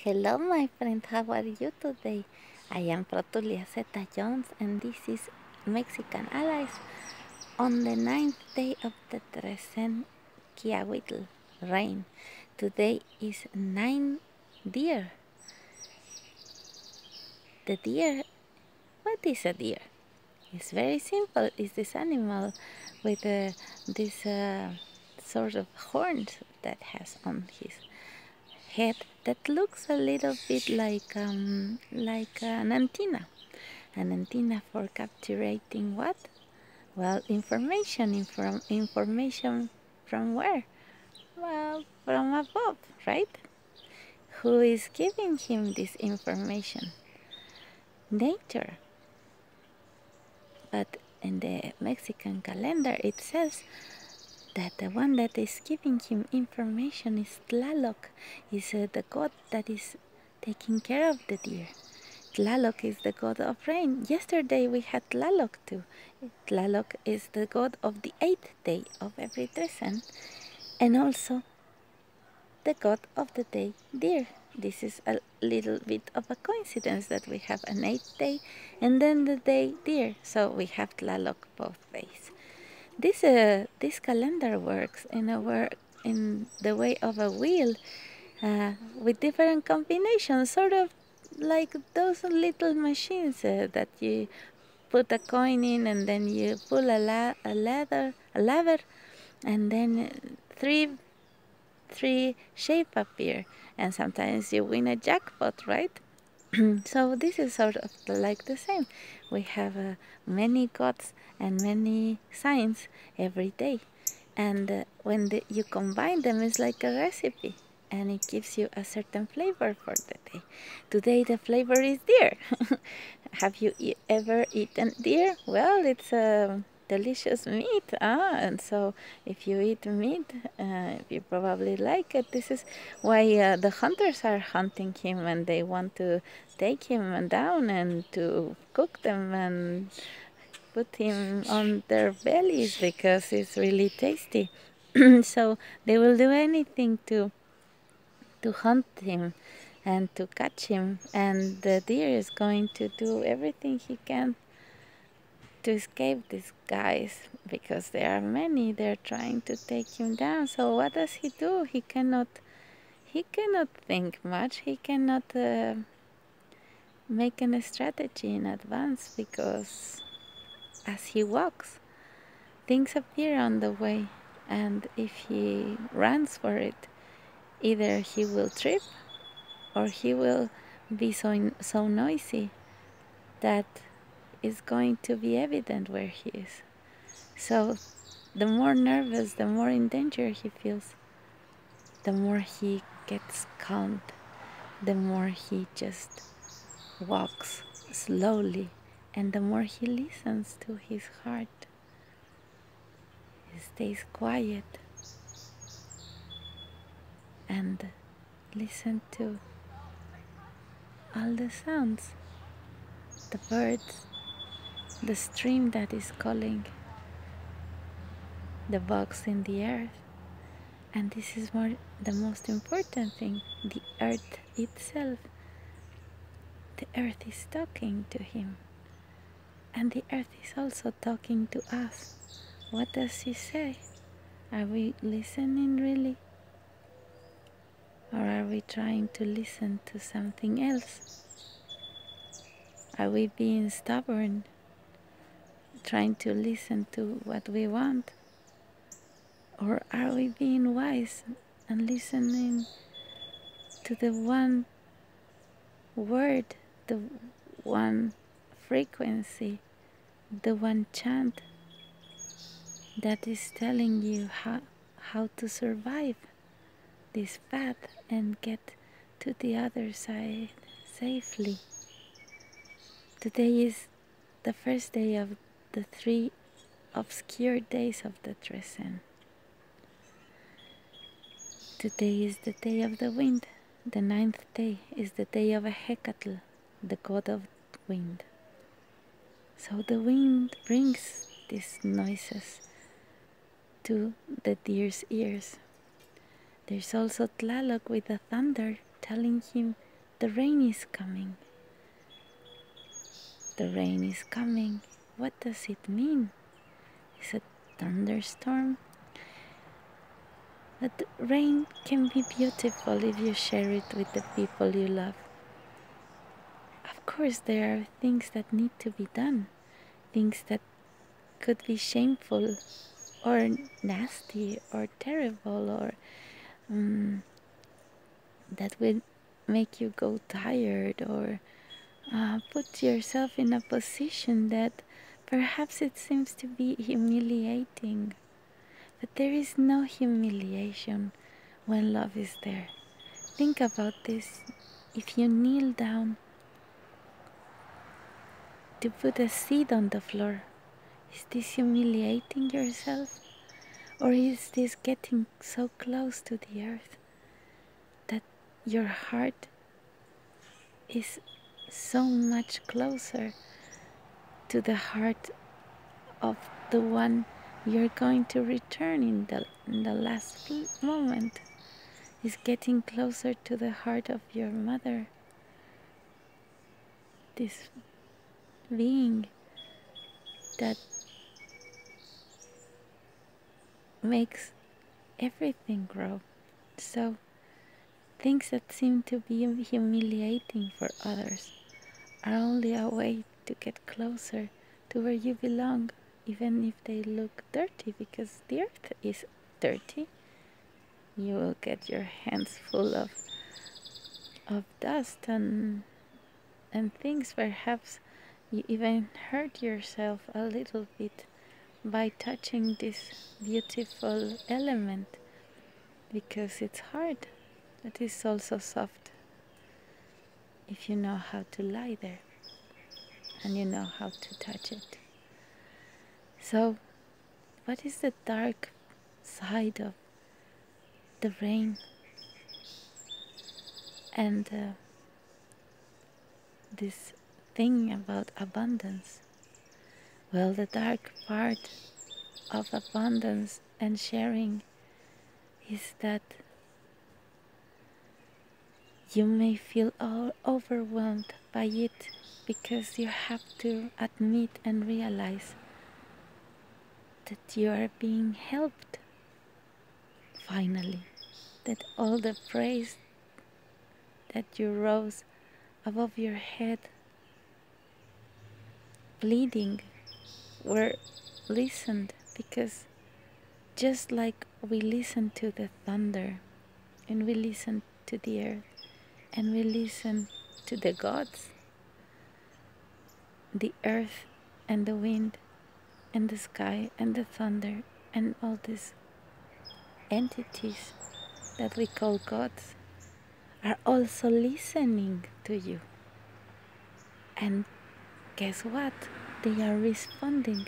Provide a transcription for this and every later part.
Hello, my friend. How are you today? I am Protulia Xeta-Llouns, and this is Mexican Allies on the ninth day of the Trezene rain. Today is 9 deer. The deer, what is a deer? It's very simple. It's this animal with this sort of horns that has on his head that looks a little bit like an antenna for capturing what? Well, information from where? Well, from above, right? Who is giving him this information? Nature. But in the Mexican calendar it says that the one that is giving him information is Tlaloc, is the god that is taking care of the deer. Tlaloc is the god of rain. Yesterday we had Tlaloc too. Tlaloc is the god of the 8th day of every Trezene, and also the god of the day deer. This is a little bit of a coincidence that we have an 8th day and then the day deer. So we have Tlaloc both days. This calendar works in the way of a wheel with different combinations, sort of like those little machines that you put a coin in and then you pull a lever, and then three shape appear, and sometimes you win a jackpot, right? So this is sort of like the same. We have many gods and many signs every day, and when you combine them, it's like a recipe, and it gives you a certain flavor for the day. Today the flavor is deer. Have you ever eaten deer? Well, it's a delicious meat, and so if you eat meat, you probably like it. This is why the hunters are hunting him, and they want to take him down and to cook them and put him on their bellies because it's really tasty. So they will do anything to hunt him and to catch him, and the deer is going to do everything he can to escape these guys, because there are many. They're trying to take him down. So what does he do? He cannot think much. He cannot make a strategy in advance, because as he walks, things appear on the way, and if he runs for it, either he will trip or he will be so noisy that it's going to be evident where he is. So the more nervous, the more in danger he feels, the more he gets calmed, the more he just walks slowly, and the more he listens to his heart. He stays quiet and listen to all the sounds, the birds, the stream that is calling, the bugs in the earth. And this is the most important thing, the earth itself. The earth is talking to him, and the earth is also talking to us. What does she say? Are we listening really? Or are we trying to listen to something else? Are we being stubborn, trying to listen to what we want? Or are we being wise and listening to the one word, the one frequency, the one chant that is telling you how to survive this path and get to the other side safely? Today is the first day of the 3 obscure days of the Trezene. Today is the day of the wind. The 9th day is the day of a Hecatl, the god of wind. So the wind brings these noises to the deer's ears. There's also Tlaloc with the thunder telling him the rain is coming. The rain is coming. What does it mean? Is it thunderstorm? But rain can be beautiful if you share it with the people you love. Of course, there are things that need to be done, things that could be shameful or nasty or terrible or that will make you go tired or put yourself in a position that perhaps it seems to be humiliating. But there is no humiliation when love is there. Think about this. If you kneel down to put a seed on the floor, is this humiliating yourself? Or is this getting so close to the earth that your heart is so much closer to the heart of the one you're going to return in the last moment? Is getting closer to the heart of your mother, this being that makes everything grow. So things that seem to be humiliating for others are only a way to get closer to where you belong, even if they look dirty, because the earth is dirty. You will get your hands full of dust and things. Perhaps you even hurt yourself a little bit by touching this beautiful element, because it's hard, but it's also soft if you know how to lie there and you know how to touch it. So, what is the dark side of the rain and this thing about abundance? Well, the dark part of abundance and sharing is that you may feel all overwhelmed by it, because you have to admit and realize that you are being helped finally, that all the praise that you rose above your head bleeding were listened, because just like we listen to the thunder and we listen to the earth and we listen to the gods, the earth and the wind and the sky and the thunder and all these entities that we call gods are also listening to you. And guess what? They are responding.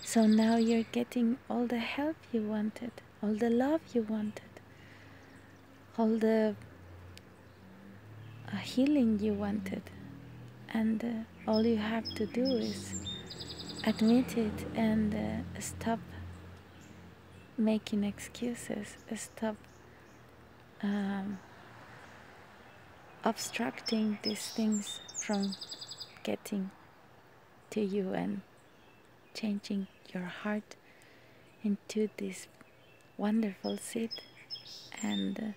So now you're getting all the help you wanted, all the love you wanted, all the healing you wanted. And all you have to do is admit it and stop making excuses, stop obstructing these things from getting to you and changing your heart into this wonderful seed, and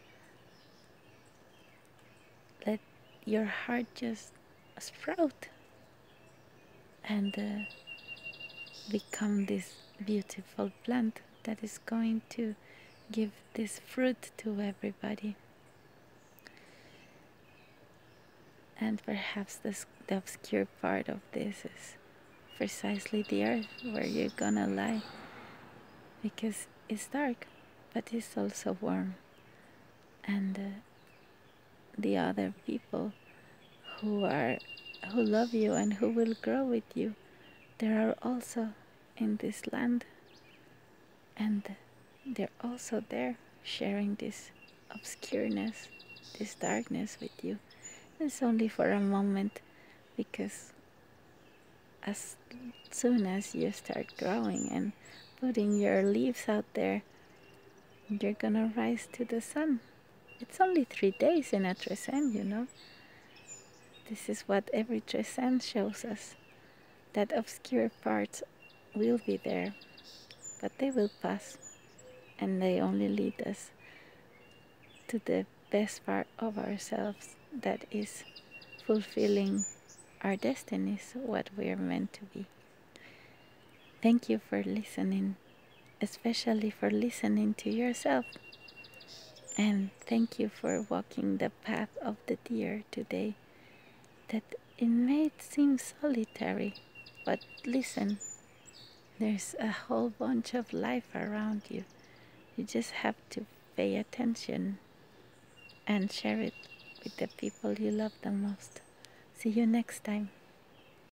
let your heart just sprout and become this beautiful plant that is going to give this fruit to everybody. And perhaps the obscure part of this is precisely the earth where you're gonna lie, because it's dark but it's also warm, and the other people who love you and who will grow with you, they are also in this land, and they're also there sharing this obscureness, this darkness with you. It's only for a moment, because as soon as you start growing and putting your leaves out there, you're gonna rise to the sun. It's only 3 days in a Trezene, you know. This is what every Trezene shows us, that obscure parts will be there, but they will pass, and they only lead us to the best part of ourselves, that is fulfilling our destinies, what we are meant to be. Thank you for listening, especially for listening to yourself. And thank you for walking the path of the deer today, that it may seem solitary, but listen, there's a whole bunch of life around you. You just have to pay attention and share it with the people you love the most. See you next time.